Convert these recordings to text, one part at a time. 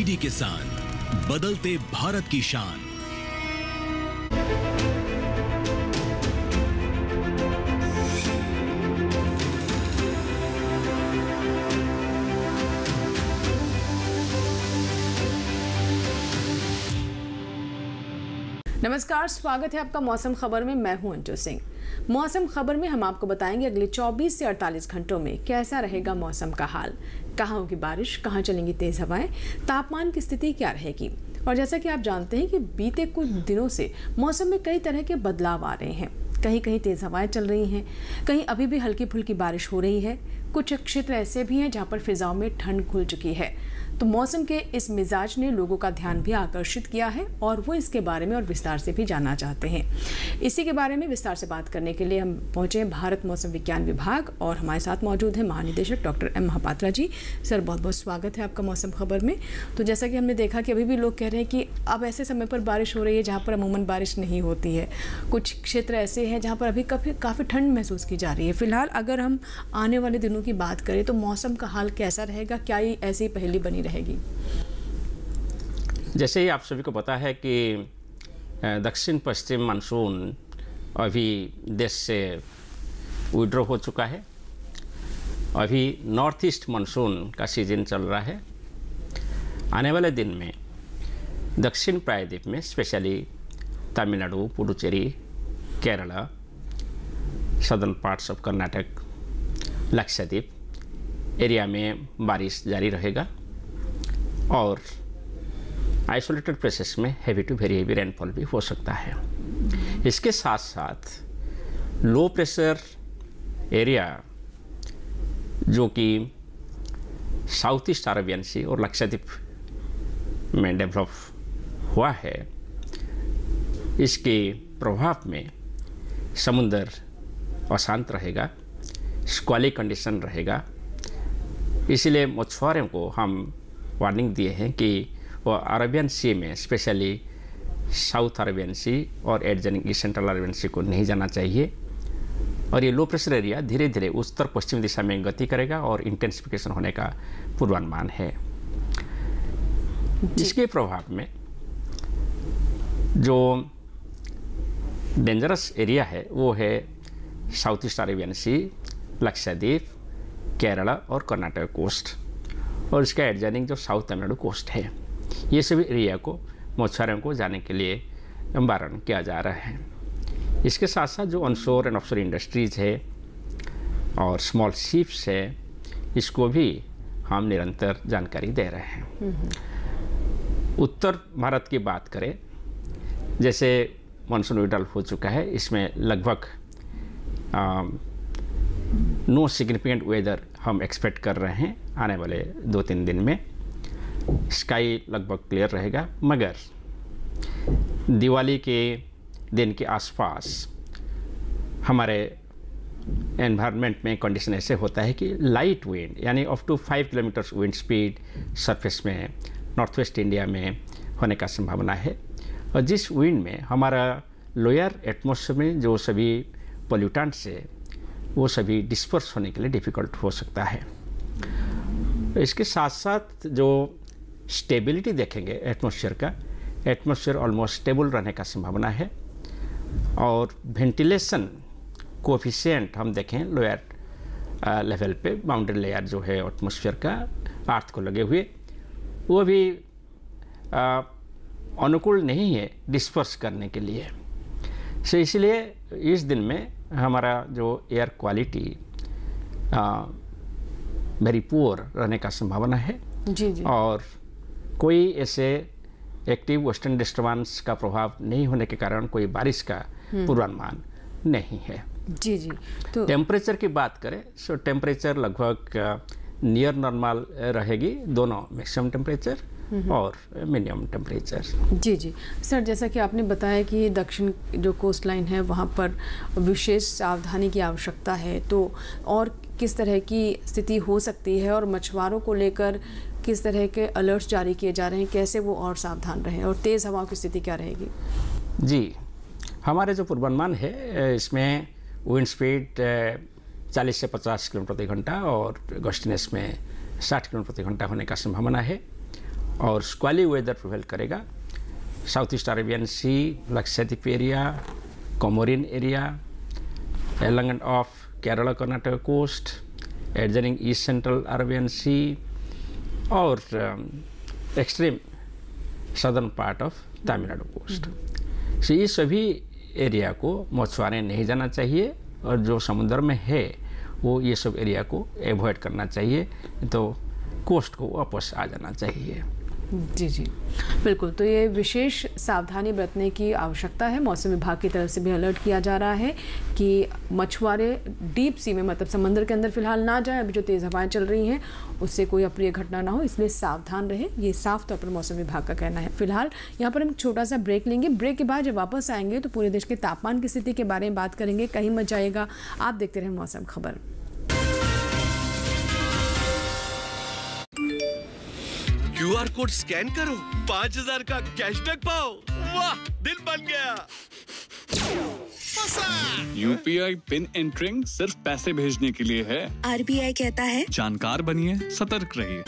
DD किसान, बदलते भारत की शान। नमस्कार, स्वागत है आपका मौसम खबर में। मैं हूं अंजू सिंह। मौसम खबर में हम आपको बताएंगे अगले 24 से 48 घंटों में कैसा रहेगा मौसम का हाल, कहाँ होगी बारिश, कहाँ चलेंगी तेज हवाएं, तापमान की स्थिति क्या रहेगी। और जैसा कि आप जानते हैं कि बीते कुछ दिनों से मौसम में कई तरह के बदलाव आ रहे हैं। कहीं कहीं तेज हवाएं चल रही हैं, कहीं अभी भी हल्की फुल्की बारिश हो रही है। कुछ क्षेत्र ऐसे भी हैं जहां पर फिजाओं में ठंड घुल चुकी है। तो मौसम के इस मिजाज ने लोगों का ध्यान भी आकर्षित किया है और वो इसके बारे में और विस्तार से भी जानना चाहते हैं। इसी के बारे में विस्तार से बात करने के लिए हम पहुंचे हैं भारत मौसम विज्ञान विभाग और हमारे साथ मौजूद हैं महानिदेशक doctor M Mahapatra ji. Sir, बहुत बहुत स्वागत है आपका मौसम खबर में। तो जैसा कि हमने देखा कि अभी भी लोग कह रहे हैं कि अब ऐसे समय पर बारिश हो रही है जहाँ पर अमूमन बारिश नहीं होती है। कुछ क्षेत्र ऐसे हैं जहाँ पर अभी काफ़ी ठंड महसूस की जा रही है। फिलहाल अगर हम आने वाले दिनों की बात करें तो मौसम का हाल कैसा रहेगा, क्या ये ऐसी पहेली बनी रहेगी? जैसे ही आप सभी को पता है कि दक्षिण पश्चिम मानसून अभी देश से विड्रॉ हो चुका है। अभी नॉर्थ ईस्ट मानसून का सीजन चल रहा है। आने वाले दिन में दक्षिण प्रायद्वीप में specially Tamil Nadu, Puducherry, Kerala, southern parts of Karnataka, Lakshadweep area में बारिश जारी रहेगा और आइसोलेटेड प्लेसेस में heavy to very heavy rainfall भी हो सकता है। इसके साथ साथ लो प्रेशर एरिया जो कि साउथ ईस्ट अरेबियन सी और लक्षद्वीप में डेवलप हुआ है, इसके प्रभाव में समुद्र अशांत रहेगा, स्क्वाली कंडीशन रहेगा। इसलिए मछुआरों को हम वार्निंग दिए हैं कि वो अरेबियन सी में स्पेशली साउथ अरेबियन सी और एडजॉइनिंग सेंट्रल अरेबियन सी को नहीं जाना चाहिए। और ये लो प्रेशर एरिया धीरे धीरे उत्तर पश्चिम दिशा में गति करेगा और इंटेंसिफिकेशन होने का पूर्वानुमान है। इसके प्रभाव में जो डेंजरस एरिया है वो है south east Arabian sea, Lakshadweep, Kerala और कर्नाटक कोस्ट और इसका एडजॉइनिंग जो साउथ तमिलनाडु कोस्ट है। ये सभी एरिया को मछुआरों को जाने के लिए बारण किया जा रहा है। इसके साथ साथ जो ऑनशोर एंड ऑफशोर इंडस्ट्रीज है और स्मॉल शिप्स है, इसको भी हम निरंतर जानकारी दे रहे हैं। उत्तर भारत की बात करें, जैसे मानसून विड्रॉल हो चुका है, इसमें लगभग नो सिग्निफिकेंट वेदर हम एक्सपेक्ट कर रहे हैं आने वाले 2-3 दिन में। स्काई लगभग क्लियर रहेगा, मगर दिवाली के दिन के आसपास हमारे एनवायरनमेंट में कंडीशन ऐसे होता है कि लाइट विंड यानी up to 5 kilometre wind speed surface में नॉर्थ वेस्ट इंडिया में होने का संभावना है। और जिस विंड में हमारा लोअर एटमॉस्फेयर में जो सभी पोल्यूटेंट्स है वो सभी डिस्पर्स होने के लिए डिफ़िकल्ट हो सकता है। इसके साथ साथ जो स्टेबिलिटी देखेंगे एटमॉस्फेयर का, एटमॉस्फेयर ऑलमोस्ट स्टेबल रहने का संभावना है। और वेंटिलेशन कोफिशिएंट हम देखें लोअर लेवल पे, बाउंड्री लेयर जो है एटमॉस्फेयर का अर्थ को लगे हुए, वो भी अनुकूल नहीं है डिस्पर्स करने के लिए। सो इसलिए इस दिन में हमारा जो एयर क्वालिटी वेरी पुअर रहने का संभावना है। जी। और कोई ऐसे एक्टिव वेस्टर्न डिस्टर्बेंस का प्रभाव नहीं होने के कारण कोई बारिश का पूर्वानुमान नहीं है। जी। तो टेम्परेचर की बात करें, सो टेम्परेचर लगभग नियर नॉर्मल रहेगी, दोनों मैक्सिमम टेम्परेचर और मिनिमम टेम्परेचर। जी सर, जैसा कि आपने बताया कि दक्षिण जो कोस्ट लाइन है वहाँ पर विशेष सावधानी की आवश्यकता है, तो और किस तरह की स्थिति हो सकती है और मछुआरों को लेकर किस तरह के अलर्ट्स जारी किए जा रहे हैं, कैसे वो और सावधान रहें, और तेज़ हवाओं की स्थिति क्या रहेगी? जी, हमारे जो पूर्वानुमान है इसमें विंड स्पीड 40 से 50 किलोमीटर प्रति घंटा और गस्टिनेस में 60 किलोमीटर प्रति घंटा होने का संभावना है। और स्क्वाली वेदर प्रिवेल करेगा। South east Arabian sea, Lakshadweep area, Comorin area, along of Kerala Karnataka coast, adjoining east central Arabian sea और extreme southern part of Tamil Nadu coast. So ये सभी एरिया को मछुआरे नहीं जाना चाहिए और जो समुद्र में है वो ये सब एरिया को एवॉइड करना चाहिए, तो कोस्ट को वापस आ जाना चाहिए। जी जी बिल्कुल। तो ये विशेष सावधानी बरतने की आवश्यकता है। मौसम विभाग की तरफ से भी अलर्ट किया जा रहा है कि मछुआरे डीप सी में, मतलब समंदर के अंदर फिलहाल ना जाएं। अभी जो तेज़ हवाएं चल रही हैं उससे कोई अप्रिय घटना ना हो, इसलिए सावधान रहे, ये साफ तौर पर मौसम विभाग का कहना है। फिलहाल यहाँ पर हम छोटा सा ब्रेक लेंगे। ब्रेक के बाद जब वापस आएंगे तो पूरे देश के तापमान की स्थिति के बारे में बात करेंगे। कहीं मत जाइएगा, आप देखते रहें मौसम खबर। QR कोड स्कैन करो, 5000 का कैशबैक पाओ। वाह, दिल बन गया। UPI पिन एंटरिंग सिर्फ पैसे भेजने के लिए है। RBI कहता है जानकार बनिए, सतर्क रहिए।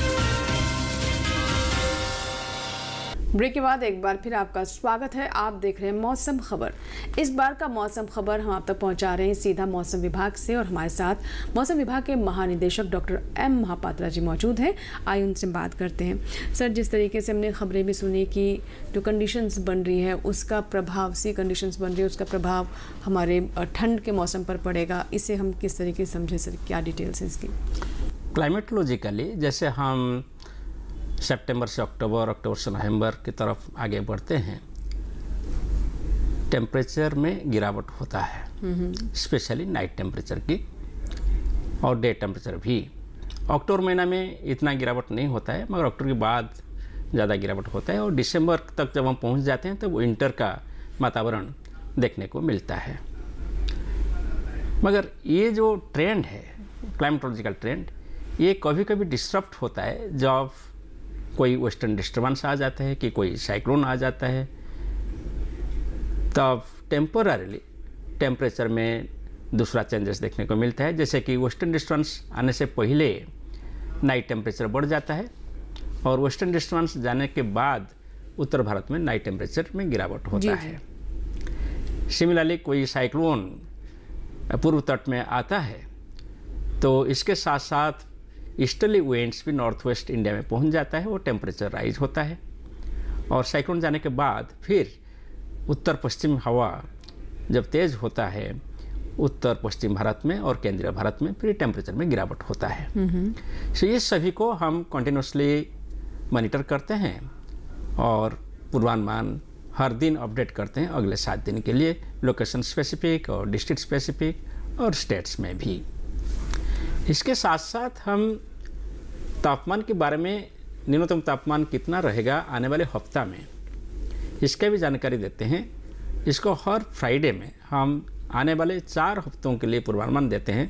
ब्रेक के बाद एक बार फिर आपका स्वागत है। आप देख रहे हैं मौसम खबर। इस बार का मौसम खबर हम आप तक पहुंचा रहे हैं सीधा मौसम विभाग से, और हमारे साथ मौसम विभाग के महानिदेशक डॉक्टर M महापात्रा जी मौजूद हैं। आइए उनसे बात करते हैं। सर, जिस तरीके से हमने खबरें भी सुनी कि जो कंडीशंस बन रही है उसका प्रभाव, सी कंडीशंस बन रही है उसका प्रभाव हमारे ठंड के मौसम पर पड़ेगा, इसे हम किस तरीके से समझे सर? क्या डिटेल्स है इसकी? क्लाइमेटोलॉजिकली जैसे हम सितंबर से अक्टूबर, अक्टूबर से नवंबर की तरफ आगे बढ़ते हैं, टेम्परेचर में गिरावट होता है, स्पेशली नाइट टेम्परेचर की और डे टेम्परेचर भी। अक्टूबर महीना में इतना गिरावट नहीं होता है, मगर अक्टूबर के बाद ज़्यादा गिरावट होता है और दिसंबर तक जब हम पहुंच जाते हैं तो वो विंटर का वातावरण देखने को मिलता है। मगर ये जो ट्रेंड है, क्लाइमेटोलॉजिकल ट्रेंड, ये कभी कभी डिस्टर्ब होता है जब कोई वेस्टर्न डिस्टर्बेंस आ जाता है, कि कोई साइक्लोन आ जाता है, तब टेम्पोररीली टेम्परेचर में दूसरा चेंजेस देखने को मिलता है। जैसे कि वेस्टर्न डिस्टर्बेंस आने से पहले नाइट टेम्परेचर बढ़ जाता है और वेस्टर्न डिस्टर्बेंस जाने के बाद उत्तर भारत में नाइट टेम्परेचर में गिरावट होता है। सिमिलरली कोई साइक्लोन पूर्व तट में आता है तो इसके साथ साथ ईस्टर्ली विंड्स भी नॉर्थ वेस्ट इंडिया में पहुंच जाता है, वो टेम्परेचर राइज होता है और साइक्लोन जाने के बाद फिर उत्तर पश्चिम हवा जब तेज़ होता है उत्तर पश्चिम भारत में और केंद्रीय भारत में, फिर टेम्परेचर में गिरावट होता है। सो ये सभी को हम कंटिन्यूसली मॉनिटर करते हैं और पूर्वानुमान हर दिन अपडेट करते हैं अगले 7 दिन के लिए, लोकेशन स्पेसिफिक और डिस्ट्रिक्ट स्पेसिफिक और स्टेट्स में भी। इसके साथ साथ हम तापमान के बारे में, न्यूनतम तापमान कितना रहेगा आने वाले हफ्ता में, इसका भी जानकारी देते हैं। इसको हर फ्राइडे में हम आने वाले 4 हफ्तों के लिए पूर्वानुमान देते हैं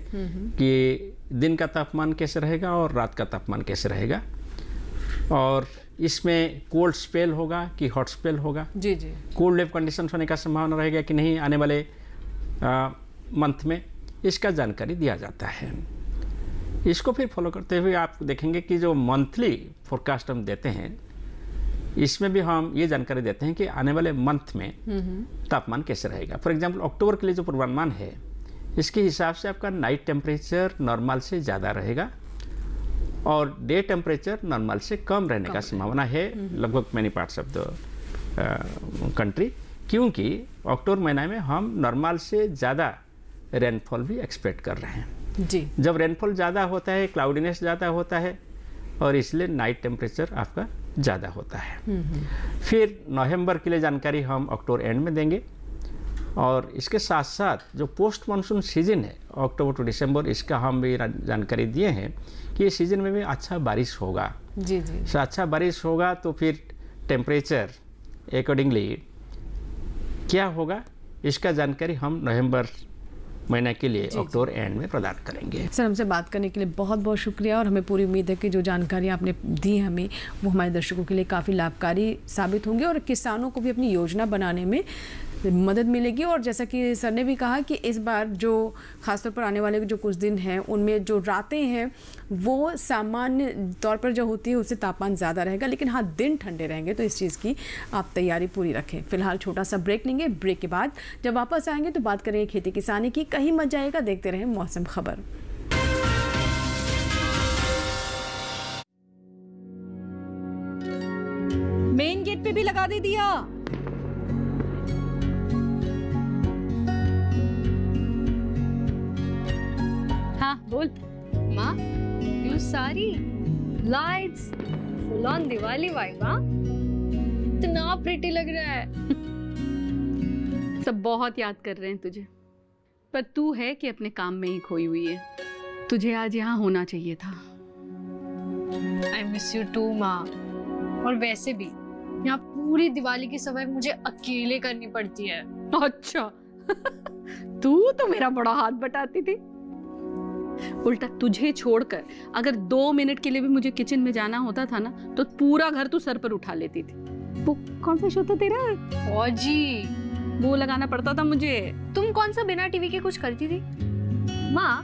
कि दिन का तापमान कैसे रहेगा और रात का तापमान कैसे रहेगा, और इसमें कोल्ड स्पेल होगा कि हॉट स्पेल होगा, जी जी, कोल्ड वेव कंडीशन होने का संभावना रहेगा कि नहीं आने वाले मंथ में, इसका जानकारी दिया जाता है। इसको फिर फॉलो करते हुए आप देखेंगे कि जो मंथली फोरकास्ट हम देते हैं इसमें भी हम ये जानकारी देते हैं कि आने वाले मंथ में तापमान कैसे रहेगा। फॉर एग्जांपल अक्टूबर के लिए जो पूर्वानुमान है इसके हिसाब से आपका नाइट टेम्परेचर नॉर्मल से ज़्यादा रहेगा और डे टेम्परेचर नॉर्मल से कम रहने का संभावना है लगभग many parts of the country, क्योंकि अक्टूबर महीना में हम नॉर्मल से ज़्यादा रेनफॉल भी एक्सपेक्ट कर रहे हैं। जी, जब रेनफॉल ज़्यादा होता है, क्लाउडीनेस ज़्यादा होता है और इसलिए नाइट टेम्परेचर आपका ज़्यादा होता है। फिर नवंबर के लिए जानकारी हम अक्टूबर एंड में देंगे और इसके साथ साथ जो पोस्ट मानसून सीजन है अक्टूबर टू दिसंबर, इसका हम भी जानकारी दिए हैं कि इस सीजन में भी अच्छा बारिश होगा। जी जी, तो अच्छा बारिश होगा तो फिर टेम्परेचर अकॉर्डिंगली क्या होगा, इसका जानकारी हम नवंबर महीना के लिए अक्टूबर एंड में प्रदान करेंगे। सर, हमसे बात करने के लिए बहुत बहुत शुक्रिया और हमें पूरी उम्मीद है कि जो जानकारी आपने दी हमें वो हमारे दर्शकों के लिए काफ़ी लाभकारी साबित होंगे और किसानों को भी अपनी योजना बनाने में मदद मिलेगी। और जैसा कि सर ने भी कहा कि इस बार जो खासतौर पर आने वाले जो कुछ दिन हैं उनमें जो रातें हैं वो सामान्य तौर पर जो होती है उससे तापमान ज़्यादा रहेगा, लेकिन हाँ दिन ठंडे रहेंगे, तो इस चीज़ की आप तैयारी पूरी रखें। फिलहाल छोटा सा ब्रेक लेंगे, ब्रेक के बाद जब वापस आएंगे तो बात करेंगे खेती किसानी की। कहीं मत जाएगा, देखते रहें मौसम खबर। मेन गेट पे भी लगा दे दिया। हाँ बोल। माँ, यू सारी lights full on Diwali vibe. हाँ, इतना प्रिटी लग रहा है। सब बहुत याद कर रहे हैं तुझे, पर तू है कि अपने काम में ही खोई हुई है। तुझे आज यहाँ होना चाहिए था। आई मिस यू टू माँ। और वैसे भी यहाँ पूरी दिवाली की सफाई मुझे अकेले करनी पड़ती है। अच्छा तू तो मेरा बड़ा हाथ बटाती थी। उल्टा तुझे छोड़कर अगर 2 मिनट के लिए भी मुझे किचन में जाना होता था ना, तो पूरा घर तू सर पर उठा लेती थी। वो कौन सा शो था तेरा? फौजी। वो लगाना पड़ता था मुझे। तुम कौन सा बिना टीवी के कुछ करती थी? माँ,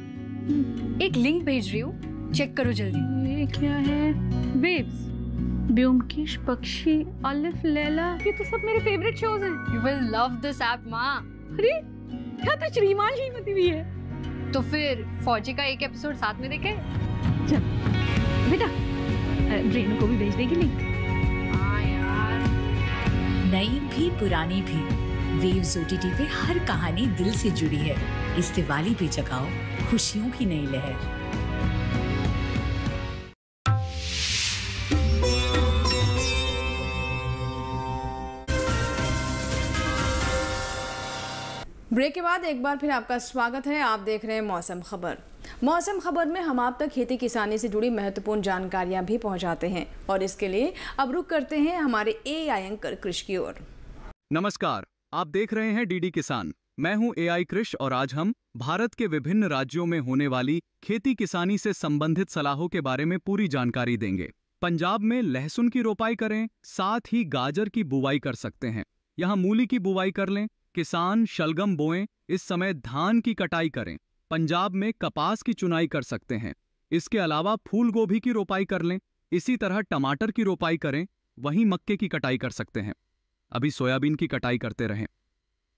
एक लिंक भेज रही हूँ, चेक करो जल्दी। ये क्या है? वेव्स, ब्योमकेश, पक्षी, अलिफ, लैला, ये तो सब मेरे फेवरेट शोज हैं। You will love this app, माँ। अरे क्या तो श्रीमान श्रीमती भी है? तो फिर फौजी का एक एपिसोड साथ में देखे। चल बेटा, रेनू को भी भेज देगी लिंक। हाँ यार। नई भी पुरानी भी, वेव्स OTT पे हर कहानी दिल से जुड़ी है। इस दिवाली पे जगाओ खुशियों की नई लहर। ब्रेक के बाद एक बार फिर आपका स्वागत है। आप देख रहे हैं मौसम खबर। मौसम खबर में हम आप तक खेती किसानी से जुड़ी महत्वपूर्ण जानकारियां भी पहुंचाते हैं, और इसके लिए अब रुक करते हैं हमारे AI एंकर कृष की ओर। नमस्कार, आप देख रहे हैं DD किसान। मैं हूं AI कृष और आज हम भारत के विभिन्न राज्यों में होने वाली खेती किसानी से संबंधित सलाहों के बारे में पूरी जानकारी देंगे। पंजाब में लहसुन की रोपाई करें, साथ ही गाजर की बुवाई कर सकते हैं। यहाँ मूली की बुवाई कर लें। किसान शलगम बोएं, इस समय धान की कटाई करें। पंजाब में कपास की चुनाई कर सकते हैं। इसके अलावा फूल गोभी की रोपाई कर लें। इसी तरह टमाटर की रोपाई करें, वहीं मक्के की कटाई कर सकते हैं। अभी सोयाबीन की कटाई करते रहें।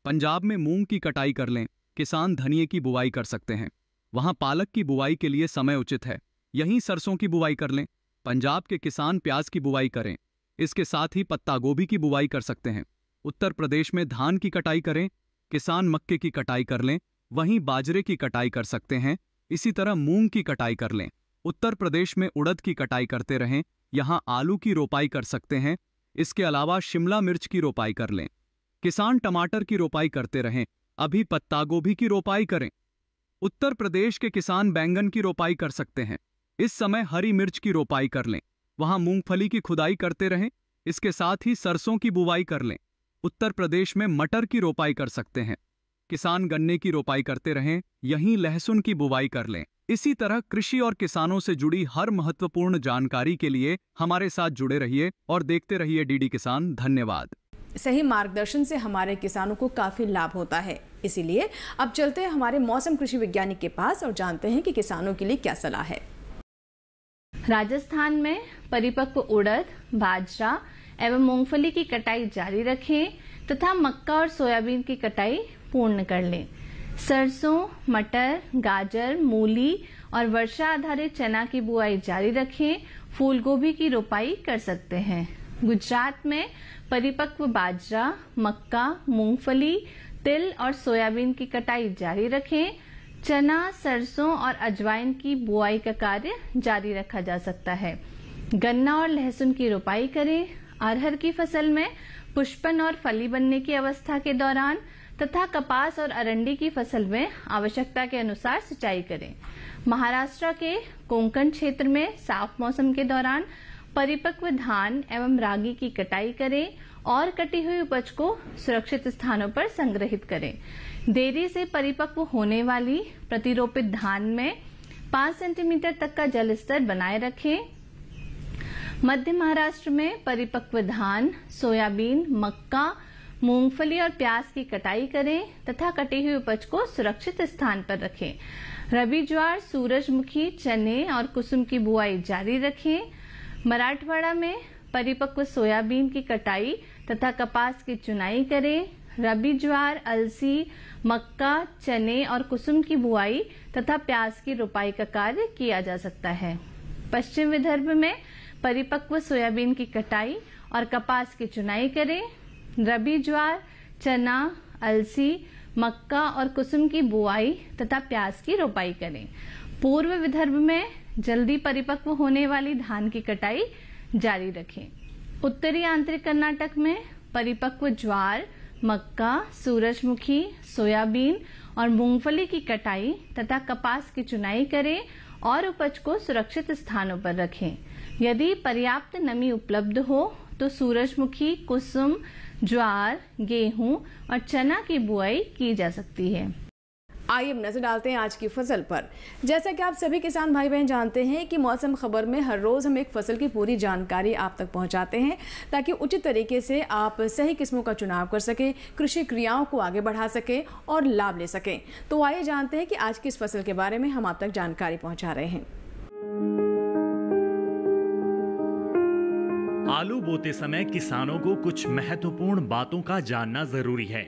पंजाब में मूंग की कटाई कर लें। किसान धनिये की बुवाई कर सकते हैं। वहां पालक की बुवाई के लिए समय उचित है। यहीं सरसों की बुवाई कर लें। पंजाब के किसान प्याज की बुवाई करें। इसके साथ ही पत्ता गोभी की बुवाई कर सकते हैं। उत्तर प्रदेश में धान की कटाई करें। किसान मक्के की कटाई कर लें, वहीं बाजरे की कटाई कर सकते हैं। इसी तरह मूंग की कटाई कर लें। उत्तर प्रदेश में उड़द की कटाई करते रहें। यहां आलू की रोपाई कर सकते हैं। इसके अलावा शिमला मिर्च की रोपाई कर लें। किसान टमाटर की रोपाई करते रहें। अभी पत्ता गोभी की रोपाई करें। उत्तर प्रदेश के किसान बैंगन की रोपाई कर सकते हैं। इस समय हरी मिर्च की रोपाई कर लें। वहां मूंगफली की खुदाई करते रहें। इसके साथ ही सरसों की बुवाई कर लें। उत्तर प्रदेश में मटर की रोपाई कर सकते हैं। किसान गन्ने की रोपाई करते रहें। यहीं लहसुन की बुवाई कर लें। इसी तरह कृषि और किसानों से जुड़ी हर महत्वपूर्ण जानकारी के लिए हमारे साथ जुड़े रहिए और देखते रहिए DD किसान। धन्यवाद। सही मार्गदर्शन से हमारे किसानों को काफ़ी लाभ होता है। इसीलिए अब चलते हैं हमारे मौसम कृषि वैज्ञानिक के पास और जानते हैं कि किसानों के लिए क्या सलाह है। राजस्थान में परिपक्व उड़द, बाजरा एवं मूंगफली की कटाई जारी रखें तथा मक्का और सोयाबीन की कटाई पूर्ण कर लें। सरसों, मटर, गाजर, मूली और वर्षा आधारित चना की बुआई जारी रखें। फूल गोभी की रोपाई कर सकते हैं। गुजरात में परिपक्व बाजरा, मक्का, मूंगफली, तिल और सोयाबीन की कटाई जारी रखें। चना, सरसों और अजवाइन की बुआई का कार्य जारी रखा जा सकता है। गन्ना और लहसुन की रोपाई करें। अरहर की फसल में पुष्पन और फली बनने की अवस्था के दौरान तथा कपास और अरंडी की फसल में आवश्यकता के अनुसार सिंचाई करें। महाराष्ट्र के कोंकण क्षेत्र में साफ मौसम के दौरान परिपक्व धान एवं रागी की कटाई करें और कटी हुई उपज को सुरक्षित स्थानों पर संग्रहित करें। देरी से परिपक्व होने वाली प्रतिरोपित धान में 5 सेंटीमीटर तक का जल स्तर बनाए रखें। मध्य महाराष्ट्र में परिपक्व धान, सोयाबीन, मक्का, मूंगफली और प्याज की कटाई करें तथा कटी हुई उपज को सुरक्षित स्थान पर रखें। रबी ज्वार, सूरजमुखी, चने और कुसुम की बुआई जारी रखें। मराठवाड़ा में परिपक्व सोयाबीन की कटाई तथा कपास की चुनाई करें। रबी ज्वार, अलसी, मक्का, चने और कुसुम की बुआई तथा प्याज की रोपाई का कार्य किया जा सकता है। पश्चिम विदर्भ में परिपक्व सोयाबीन की कटाई और कपास की चुनाई करें। रबी ज्वार, चना, अलसी, मक्का और कुसुम की बुआई तथा प्याज की रोपाई करें। पूर्व विदर्भ में जल्दी परिपक्व होने वाली धान की कटाई जारी रखें। उत्तरी आंतरिक कर्नाटक में परिपक्व ज्वार, मक्का, सूरजमुखी, सोयाबीन और मूंगफली की कटाई तथा कपास की चुनाई करें और उपज को सुरक्षित स्थानों पर रखें। यदि पर्याप्त नमी उपलब्ध हो तो सूरजमुखी, कुसुम, ज्वार, गेहूं और चना की बुआई की जा सकती है। आइए अब नजर डालते हैं आज की फसल पर। जैसा कि आप सभी किसान भाई बहन जानते हैं कि मौसम खबर में हर रोज हम एक फसल की पूरी जानकारी आप तक पहुंचाते हैं ताकि उचित तरीके से आप सही किस्मों का चुनाव कर सकें, कृषि क्रियाओं को आगे बढ़ा सकें और लाभ ले सकें। तो आइए जानते हैं कि आज की इस फसल के बारे में हम आप तक जानकारी पहुंचा रहे हैं। आलू बोते समय किसानों को कुछ महत्वपूर्ण बातों का जानना जरूरी है।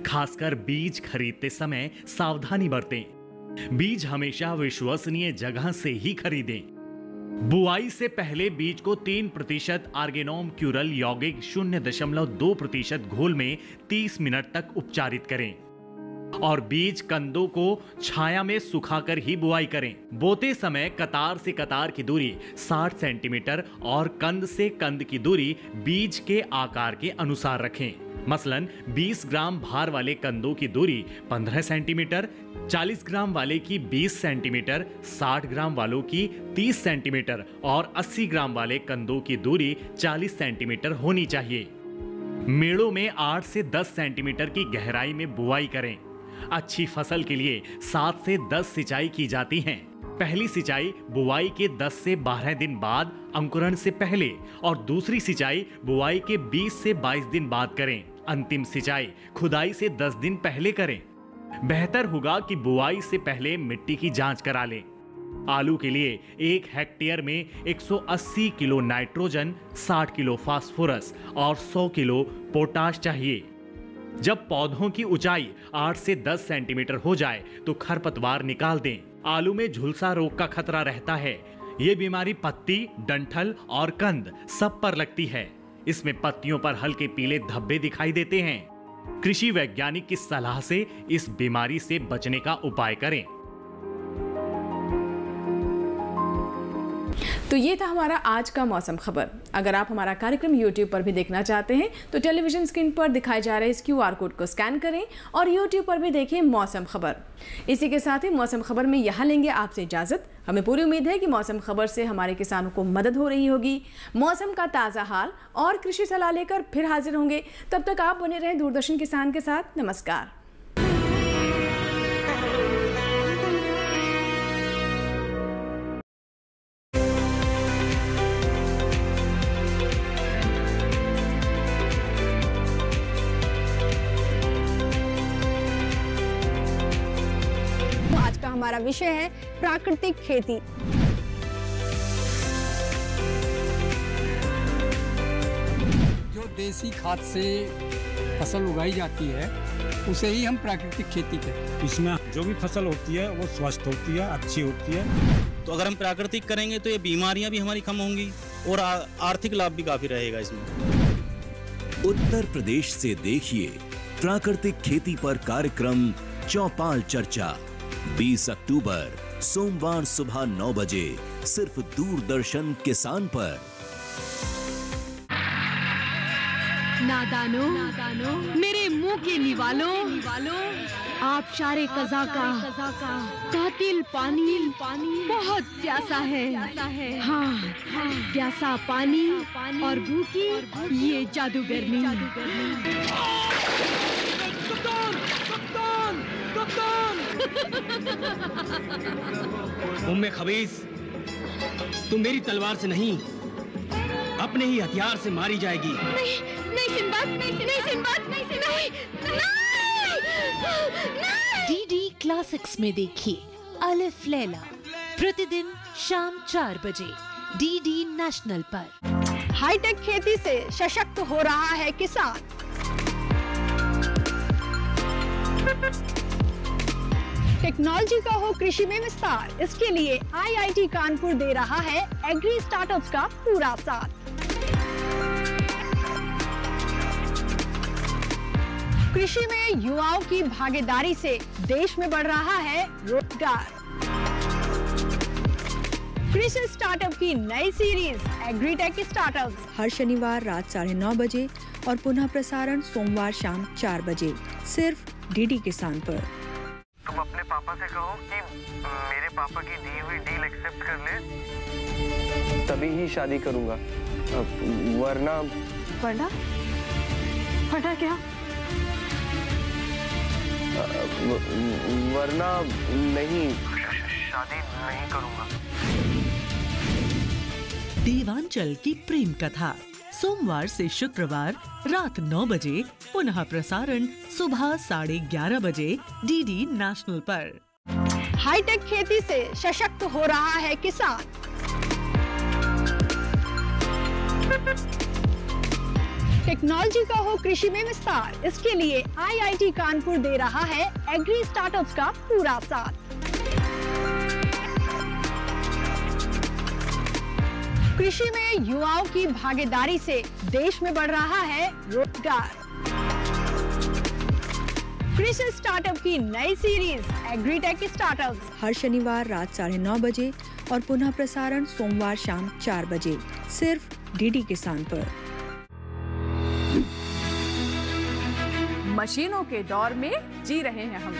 खासकर बीज खरीदते समय सावधानी बरतें। बीज हमेशा विश्वसनीय जगह से ही खरीदें। बुआई से पहले बीज को 3% आर्गेनोम क्यूरल यौगिक 0.2% घोल में 30 मिनट तक उपचारित करें और बीज कंदों को छाया में सुखाकर ही बुआई करें। बोते समय कतार से कतार की दूरी 60 सेंटीमीटर और कंद से कंद की दूरी बीज के आकार के अनुसार रखें। मसलन 20 ग्राम भार वाले कंदों की दूरी 15 सेंटीमीटर, 40 ग्राम वाले की 20 सेंटीमीटर, 60 ग्राम वालों की 30 सेंटीमीटर और 80 ग्राम वाले कंदों की दूरी 40 सेंटीमीटर होनी चाहिए। मेड़ों में 8 से 10 सेंटीमीटर की गहराई में बुआई करें। अच्छी फसल के लिए 7 से 10 सिंचाई की जाती हैं। पहली सिंचाई बुआई के 10 से 12 दिन बाद अंकुरण से पहले और दूसरी सिंचाई बुआई के 20 से 22 दिन बाद करें। अंतिम सिंचाई खुदाई से 10 दिन पहले करें। बेहतर होगा कि बुआई से पहले मिट्टी की जांच करा लें। आलू के लिए 1 हेक्टेयर में 180 किलो नाइट्रोजन, 60 किलो फास्फोरस और 100 किलो पोटाश चाहिए। जब पौधों की ऊंचाई 8 से 10 सेंटीमीटर हो जाए तो खरपतवार निकाल दें। आलू में झुलसा रोग का खतरा रहता है। ये बीमारी पत्ती, डंठल और कंद सब पर लगती है। इसमें पत्तियों पर हल्के पीले धब्बे दिखाई देते हैं। कृषि वैज्ञानिक की सलाह से इस बीमारी से बचने का उपाय करें। तो ये था हमारा आज का मौसम खबर। अगर आप हमारा कार्यक्रम YouTube पर भी देखना चाहते हैं तो टेलीविजन स्क्रीन पर दिखाए जा रहे इस QR कोड को स्कैन करें और YouTube पर भी देखें मौसम खबर। इसी के साथ ही मौसम खबर में यहाँ लेंगे आपसे इजाजत। हमें पूरी उम्मीद है कि मौसम खबर से हमारे किसानों को मदद हो रही होगी। मौसम का ताज़ा हाल और कृषि सलाह लेकर फिर हाजिर होंगे। तब तक आप बने रहें दूरदर्शन किसान के साथ। नमस्कार। हमारा विषय है प्राकृतिक खेती। जो देसी खाद से फसल उगाई जाती है उसे ही हम प्राकृतिक खेती कहते हैं। इसमें जो भी फसल होती है वो स्वस्थ होती है, अच्छी होती है। तो अगर हम प्राकृतिक करेंगे तो ये बीमारियां भी हमारी कम होंगी और आर्थिक लाभ भी काफी रहेगा इसमें। उत्तर प्रदेश से देखिए प्राकृतिक खेती पर कार्यक्रम चौपाल चर्चा 20 अक्टूबर सोमवार सुबह 9 बजे सिर्फ दूरदर्शन किसान पर। नादानो मेरे मुंह के निवालो आप शारे कज़ा का कातिल पानी बहुत प्यासा है। हाँ, प्यासा पानी और भूखी ये जादूगरनी। उम्मे खबीस, तुम मेरी तलवार से नहीं अपने ही हथियार से मारी जाएगी। नहीं डीडी क्लासिक्स में देखिए अलिफ लैला प्रतिदिन शाम 4 बजे डीडी नेशनल पर। हाईटेक खेती से सशक्त हो रहा है किसान। टेक्नोलॉजी का हो कृषि में विस्तार, इसके लिए आईआईटी कानपुर दे रहा है एग्री स्टार्टअप्स का पूरा साथ। कृषि में युवाओं की भागीदारी से देश में बढ़ रहा है रोजगार। कृषि स्टार्टअप की नई सीरीज एग्रीटेक स्टार्टअप्स हर शनिवार रात 9:30 बजे और पुनः प्रसारण सोमवार शाम 4 बजे सिर्फ डीडी किसान पर। तुम अपने पापा से कहो कि मेरे पापा की दी हुई डील एक्सेप्ट कर ले, तभी ही शादी करूंगा, वरना क्या? वरना नहीं, शादी नहीं करूंगा। देवांचल की प्रेम कथा सोमवार से शुक्रवार रात 9 बजे, पुनः प्रसारण सुबह 11:30 बजे डीडी नेशनल पर। हाईटेक खेती से सशक्त हो रहा है किसान। टेक्नोलॉजी का हो कृषि में विस्तार, इसके लिए आईआईटी कानपुर दे रहा है एग्री स्टार्टअप्स का पूरा साथ। कृषि में युवाओं की भागीदारी से देश में बढ़ रहा है रोजगार। कृषि स्टार्टअप की नई सीरीज एग्रीटेक स्टार्टअप्स हर शनिवार रात 9:30 बजे और पुनः प्रसारण सोमवार शाम 4 बजे सिर्फ डीडी किसान पर। मशीनों के दौर में जी रहे हैं हम।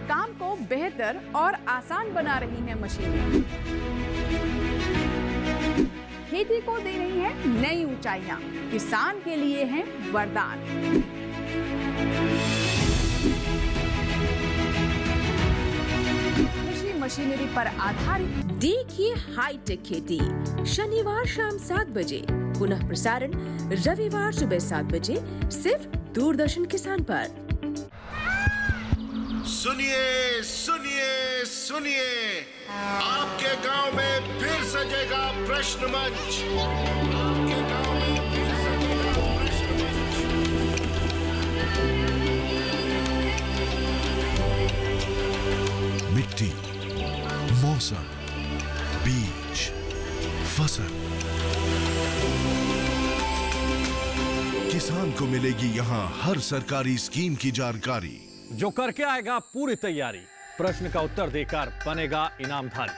काम को बेहतर और आसान बना रही हैं मशीनें। खेती को दे रही है नई ऊंचाइयां, किसान के लिए है वरदान। कृषि मशीनरी पर आधारित देखिए हाईटेक खेती शनिवार शाम 7 बजे, पुनः प्रसारण रविवार सुबह 7 बजे सिर्फ दूरदर्शन किसान पर। सुनिए सुनिए सुनिए, आपके गांव में फिर सजेगा प्रश्न मंच। आपके गांव में फिर सजेगा प्रश्न मंच। मिट्टी, मौसम, बीज, फसल, किसान को मिलेगी यहाँ हर सरकारी स्कीम की जानकारी। जो करके आएगा पूरी तैयारी, प्रश्न का उत्तर देकर बनेगा इनामधारी।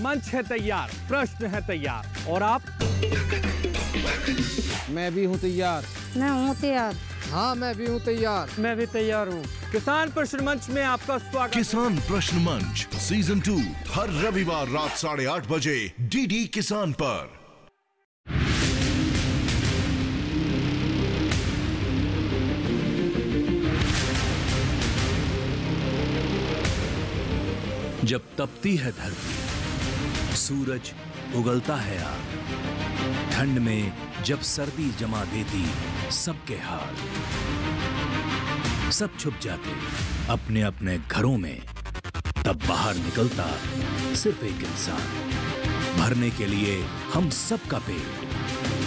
मंच है तैयार, प्रश्न है तैयार, और आप? मैं भी हूँ तैयार। मैं हूँ तैयार। हाँ, मैं भी हूँ तैयार। मैं भी तैयार हूँ। किसान प्रश्न मंच में आपका स्वागत। किसान प्रश्न मंच सीजन 2 हर रविवार रात 8:30 बजे डीडी किसान पर। जब तपती है धरती, सूरज उगलता है आग, ठंड में जब सर्दी जमा देती सबके हाल, सब छुप जाते अपने अपने घरों में, तब बाहर निकलता सिर्फ एक इंसान, भरने के लिए हम सबका पेट,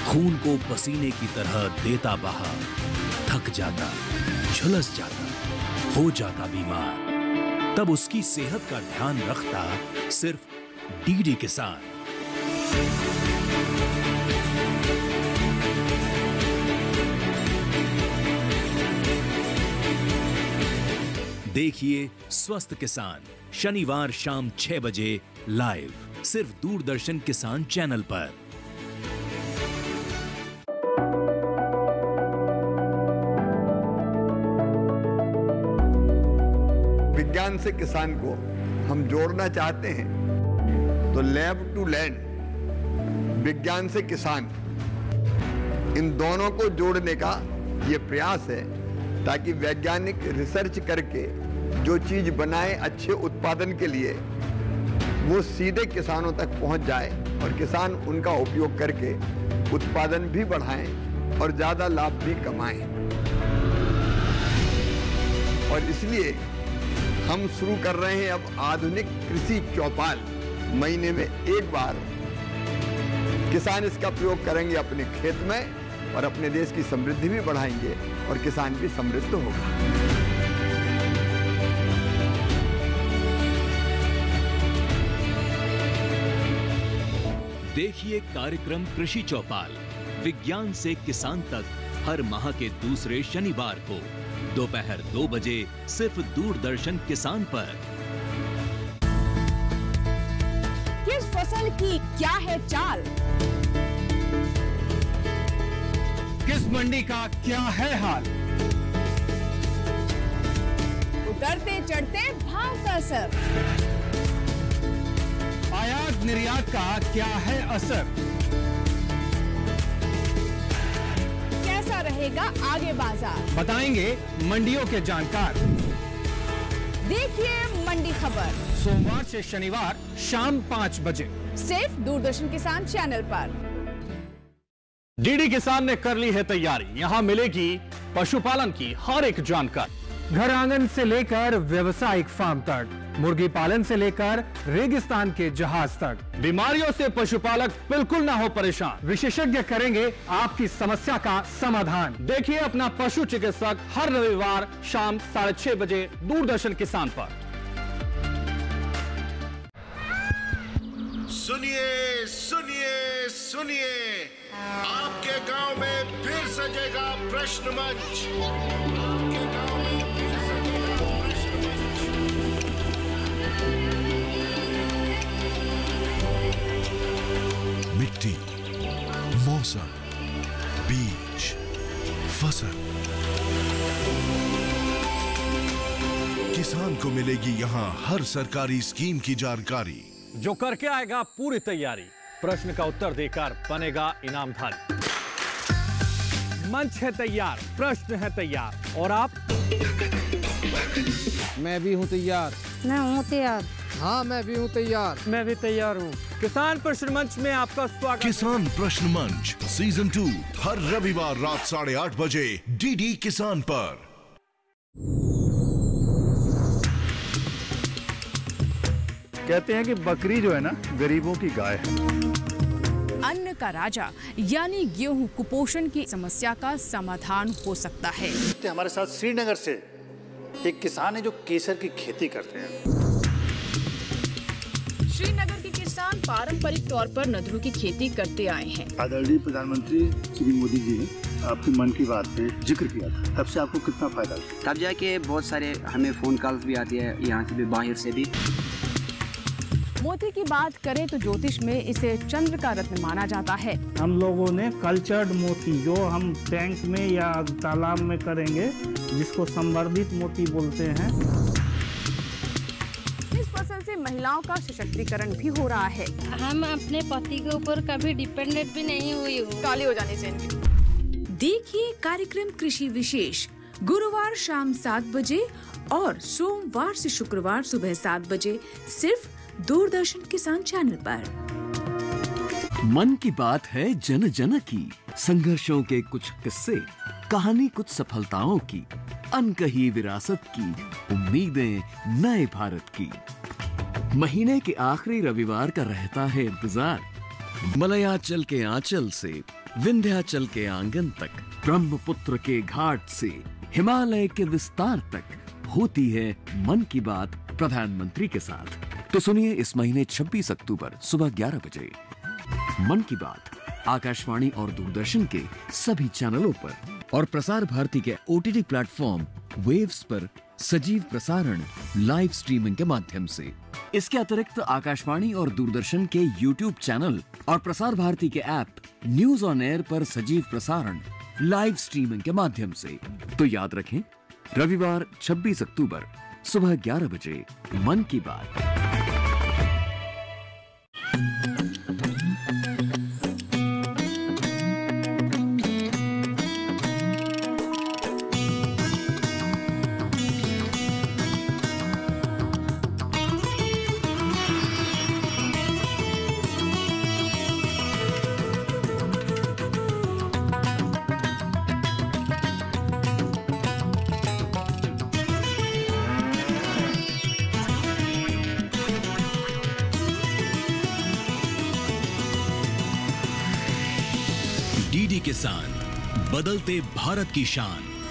खून को पसीने की तरह देता बहा, थक जाता, झुलस जाता, हो जाता बीमार, तब उसकी सेहत का ध्यान रखता सिर्फ डीडी किसान। देखिए स्वस्थ किसान शनिवार शाम 6 बजे लाइव सिर्फ दूरदर्शन किसान चैनल पर। विज्ञान से किसान को हम जोड़ना चाहते हैं तो लैब टू लैंड, विज्ञान से किसान, इन दोनों को जोड़ने का ये प्रयास है ताकि वैज्ञानिक रिसर्च करके जो चीज बनाए अच्छे उत्पादन के लिए वो सीधे किसानों तक पहुंच जाए और किसान उनका उपयोग करके उत्पादन भी बढ़ाएं और ज्यादा लाभ भी कमाएं। और इसलिए हम शुरू कर रहे हैं अब आधुनिक कृषि चौपाल। महीने में एक बार किसान इसका प्रयोग करेंगे अपने खेत में और अपने देश की समृद्धि भी बढ़ाएंगे और किसान भी समृद्ध होगा। देखिए कार्यक्रम कृषि चौपाल, विज्ञान से किसान तक, हर माह के दूसरे शनिवार को दोपहर 2 बजे सिर्फ दूरदर्शन किसान पर। किस फसल की क्या है चाल, किस मंडी का क्या है हाल, उतरते चढ़ते भाव का असर, आयात निर्यात का क्या है असर, कैसा रहेगा आगे बाजार, बताएंगे मंडियों के जानकार। देखिए मंडी खबर सोमवार से शनिवार शाम 5 बजे सिर्फ दूरदर्शन किसान चैनल पर। डीडी किसान ने कर ली है तैयारी, यहाँ मिलेगी पशुपालन की हर एक जानकारी, घर आंगन से लेकर व्यवसायिक फार्म तक, मुर्गी पालन से लेकर रेगिस्तान के जहाज तक। बीमारियों से पशुपालक बिल्कुल ना हो परेशान, विशेषज्ञ करेंगे आपकी समस्या का समाधान। देखिए अपना पशु चिकित्सक हर रविवार शाम 6:30 बजे दूरदर्शन किसान पर। सुनिए सुनिए सुनिए, आपके गांव में फिर सजेगा प्रश्न मंच। आपके गांव में फिर सजेगा प्रश्न मंच। मिट्टी, मौसम, बीज, फसल, किसान को मिलेगी यहाँ हर सरकारी स्कीम की जानकारी। जो करके आएगा पूरी तैयारी, प्रश्न का उत्तर देकर बनेगा इनामधारी। मंच है तैयार, प्रश्न है तैयार, और आप? मैं भी हूँ तैयार। मैं हूँ तैयार। हाँ मैं भी हूँ तैयार। मैं भी तैयार हूँ। किसान प्रश्न मंच में आपका स्वागत। किसान प्रश्न मंच सीजन 2 हर रविवार रात 8:30 बजे डीडी किसान पर। कहते हैं कि बकरी जो है ना गरीबों की गाय है। अन्न का राजा यानी गेहूं कुपोषण की समस्या का समाधान हो सकता है। हमारे साथ श्रीनगर से एक किसान है जो केसर की खेती करते हैं। श्रीनगर के किसान पारंपरिक तौर पर नदरू की खेती करते आए हैं। आदरणीय प्रधानमंत्री श्री मोदी जी ने आपकी मन की बात पे जिक्र किया था, तब से आपको कितना फायदा हुआ? तब जाके बहुत सारे हमें फोन कॉल्स भी आती है, यहाँ से भी बाहर से भी। मोती की बात करें तो ज्योतिष में इसे चंद्र का रत्न माना जाता है। हम लोगों ने कल्चर्ड मोती जो हम टैंक में या तालाब में करेंगे, जिसको संवर्धित मोती बोलते हैं। इस फसल से महिलाओं का सशक्तिकरण भी हो रहा है। हम अपने पति के ऊपर कभी डिपेंडेंट भी नहीं हुई हूँ। काली हो जाने से। देखिए कार्यक्रम कृषि विशेष गुरुवार शाम 7 बजे और सोमवार से शुक्रवार सुबह 7 बजे सिर्फ दूरदर्शन किसान चैनल पर। मन की बात है जन जन की, संघर्षों के कुछ किस्से, कहानी कुछ सफलताओं की, अनकही विरासत की, उम्मीदें नए भारत की। महीने के आखिरी रविवार का रहता है इंतजार। मलयाचल के आंचल से विंध्याचल के आंगन तक, ब्रह्मपुत्र के घाट से हिमालय के विस्तार तक होती है मन की बात प्रधानमंत्री के साथ। तो सुनिए इस महीने 26 अक्टूबर सुबह 11 बजे मन की बात आकाशवाणी और दूरदर्शन के सभी चैनलों पर और प्रसार भारती के OTT प्लेटफॉर्म वेव्स पर सजीव प्रसारण लाइव स्ट्रीमिंग के माध्यम से। इसके अतिरिक्त आकाशवाणी और दूरदर्शन के YouTube चैनल और प्रसार भारती के ऐप न्यूज ऑन एयर पर सजीव प्रसारण लाइव स्ट्रीमिंग के माध्यम से। तो याद रखें, रविवार 26 अक्टूबर सुबह 11 बजे मन की बात। डीडी किसान, बदलते भारत की शान।